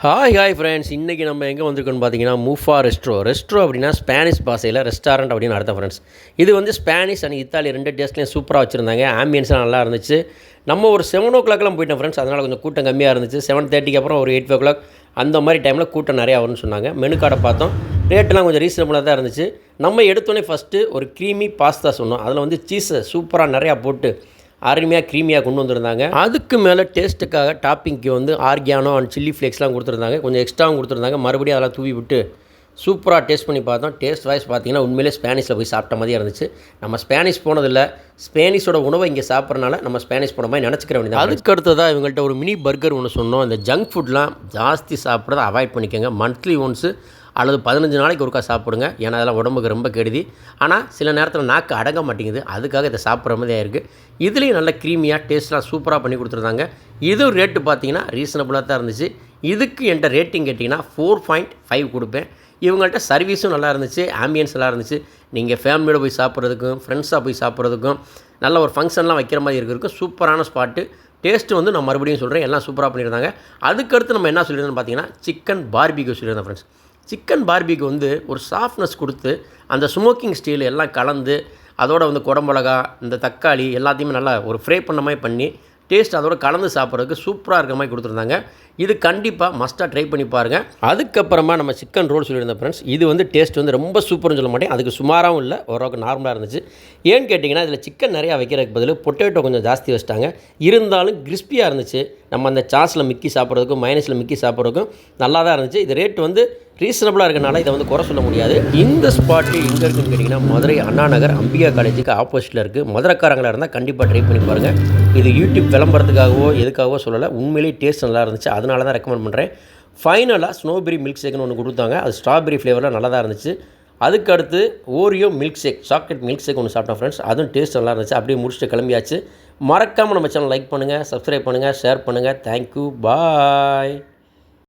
Hi friends. இன்றைக்கி நம்ம எங்கே வந்திருக்கோன்னு பார்த்தீங்கன்னா மூஃபா ரெஸ்ட்ரோ அப்படின்னா ஸ்பானிஷ் பாஷையில் ரெஸ்டாரண்ட் அப்படின்னு அர்த்தம் ஃப்ரெண்ட்ஸ். இது வந்து ஸ்பானிஷ் அண்ட் இத்தாலி 2 டேஸ்ட்லேயும் சூப்பராக வச்சுருந்தாங்க. ஆம்பியன்ஸ்லாம் நல்லா இருந்துச்சு. நம்ம ஒரு 7 o'clockலாம் போயிட்டோம் ஃப்ரெண்ட்ஸ். அதனால் கொஞ்சம் கூட்டம் கம்மியாக இருந்துச்சு. 7:30க்கு அப்புறம் ஒரு 8 o'clock அந்த மாதிரி டைமில் கூட்டம் நிறையா வரும்னு சொன்னாங்க. மெனு கார்டை பார்த்தோம். ரேட்டெல்லாம் கொஞ்சம் ரீசனபுளாக தான் இருந்துச்சு. நம்ம எடுத்தோடனே ஃபஸ்ட்டு ஒரு க்ரீமி பாஸ்தா சொன்னோம். அதில் வந்து சீஸை சூப்பராக நிறையா போட்டு அருமையாக க்ரீமியாக கொண்டு வந்திருந்தாங்க. அதுக்கு மேலே டேஸ்ட்டுக்காக டாப்பிங்க்கு வந்து ஆர்கியானோ அண்ட் சில்லி ஃப்ளேக்ஸ்லாம் கொடுத்துருந்தாங்க. கொஞ்சம் எக்ஸ்ட்ராவும் கொடுத்துருந்தாங்க. மறுபடியும் அதெல்லாம் தூவி விட்டு சூப்பராக டேஸ்ட் பண்ணி பார்த்தோம். டேஸ்ட் வைஸ் பார்த்தீங்கன்னா உண்மையிலே ஸ்பானிஷில் போய் சாப்பிட்ட மாதிரியே இருந்துச்சு. நம்ம ஸ்பானிஷ் போனதில்லை, ஸ்பானிஷோட உணவை இங்கே சாப்பிட்றனால நம்ம ஸ்பானிஷ் போன மாதிரி நினச்சிக்கிற வேண்டியது. அதுக்கு அடுத்ததாக இவங்கள்ட்ட ஒரு மினி பர்கர் ஒன்று சொன்னோம். இந்த ஜங்க் ஃபுட்லாம் ஜாஸ்தி சாப்பிட்றத அவாய்ட் பண்ணிக்கோங்க. மந்த்லி ஒன்ஸு அல்லது 15 நாளைக்கு ஒருக்கா சாப்பிடுங்க. ஏன்னா அதெல்லாம் உடம்புக்கு ரொம்ப கெடுதி. ஆனால் சில நேரத்தில் நாக்கு அடங்க மாட்டேங்குது. அதுக்காக இதை சாப்பிட்ற மாதிரியாக இருக்குது. இதுலேயும் நல்ல க்ரீமியாக டேஸ்ட்லாம் சூப்பராக பண்ணி கொடுத்துருந்தாங்க. இதுவும் ரேட்டு பார்த்தீங்கன்னா ரீசனபுளாக தான் இருந்துச்சு. இதுக்கு என்கிட்ட ரேட்டிங் கேட்டிங்கன்னா 4.5 கொடுப்பேன். இவங்கள்ட்ட சர்வீஸும் நல்லா இருந்துச்சு, ஆம்பியன்ஸ் நல்லா இருந்துச்சு. நீங்கள் ஃபேமிலியோடு போய் சாப்பிட்றதுக்கும் ஃப்ரெண்ட்ஸாக போய் சாப்பிட்றதுக்கும் நல்ல ஒரு ஃபங்க்ஷன்லாம் வைக்கிற மாதிரி இருக்கிறதுக்கும் சூப்பரான ஸ்பாட்டு. டேஸ்ட்டு வந்து நான் மறுபடியும் சொல்கிறேன், எல்லாம் சூப்பராக பண்ணியிருந்தாங்க. அதுக்கடுத்து நம்ம என்ன சொல்லியிருந்தோம்னு பார்த்தீங்கன்னா சிக்கன் பார்பிக்யூ சொல்லியிருந்தோம் ஃப்ரெண்ட்ஸ். சிக்கன் பார்பிக்கு வந்து ஒரு சாஃப்ட்னஸ் கொடுத்து அந்த ஸ்மோக்கிங் ஸ்டைல் எல்லாம் கலந்து அதோட வந்து குடமிளகா இந்த தக்காளி எல்லாத்தையுமே நல்லா ஒரு ஃப்ரை பண்ண மாதிரி பண்ணி டேஸ்ட் அதோட கலந்து சாப்பிட்றதுக்கு சூப்பராக இருக்கிற மாதிரி கொடுத்துருந்தாங்க. இது கண்டிப்பாக மஸ்ட்டாக ட்ரை பண்ணி பாருங்கள். அதுக்கப்புறமா நம்ம சிக்கன் ரோல் சொல்லியிருந்தோம் ஃப்ரெண்ட்ஸ். இது வந்து டேஸ்ட் வந்து ரொம்ப சூப்பர்னு சொல்ல மாட்டேன், அதுக்கு சுமாராகவும் இல்லை, ஓரளவுக்கு நார்மலாக இருந்துச்சு. ஏன்னு கேட்டிங்கன்னா இதில் சிக்கன் நிறையா வைக்கிறதுக்கு பதில் பொட்டேட்டோ கொஞ்சம் ஜாஸ்தி வச்சிட்டாங்க. இருந்தாலும் கிறிஸ்பியாக இருந்துச்சு. நம்ம அந்த சாஸில் மிக்கி சாப்பிட்றதுக்கும் மைனஸில் மிக்கி சாப்பிட்றதுக்கும் நல்லா தான் இருந்துச்சு. இது ரேட் வந்து ரீசனபுளாக இருக்கனால இதை வந்து குறை சொல்ல முடியாது. இந்த ஸ்பாட்டு எங்கே இருக்குன்னு கேட்டிங்கன்னா மதுரை அண்ணா நகர் அம்பிகா காலேஜுக்கு ஆப்போசிட்டில் இருக்குது. மதுரைக்காரங்களாக இருந்தால் கண்டிப்பாக ட்ரை பண்ணி பாருங்கள். இது யூடியூப் விளம்பரத்துக்காகவோ எதுக்காகவோ சொல்லலை, உண்மையிலேயே டேஸ்ட் நல்லா இருந்துச்சு. அதனால தான் ரெக்கமெண்ட் பண்ணுறேன். ஃபைனலாக ஸ்னோபெரி மில்க் ஷேக்னு ஒன்று கொடுத்தாங்க. அது ஸ்ட்ராபெரி ஃப்ளேவரில் நல்லா தான் இருந்துச்சு. அதுக்கடுத்து Oreo milkshake, chocolate milkshake ஒன்று சாப்பிட்டோம் ஃப்ரெண்ட்ஸ். அதுவும் டேஸ்ட் நல்லா இருந்துச்சு. அப்படியே முடிச்சுட்டு கிளம்பியாச்சு. மறக்காமல் நம்ம சேனல் லைக் பண்ணுங்கள், சப்ஸ்கிரைப் பண்ணுங்கள், ஷேர் பண்ணுங்கள். தேங்க்யூ, பாய்.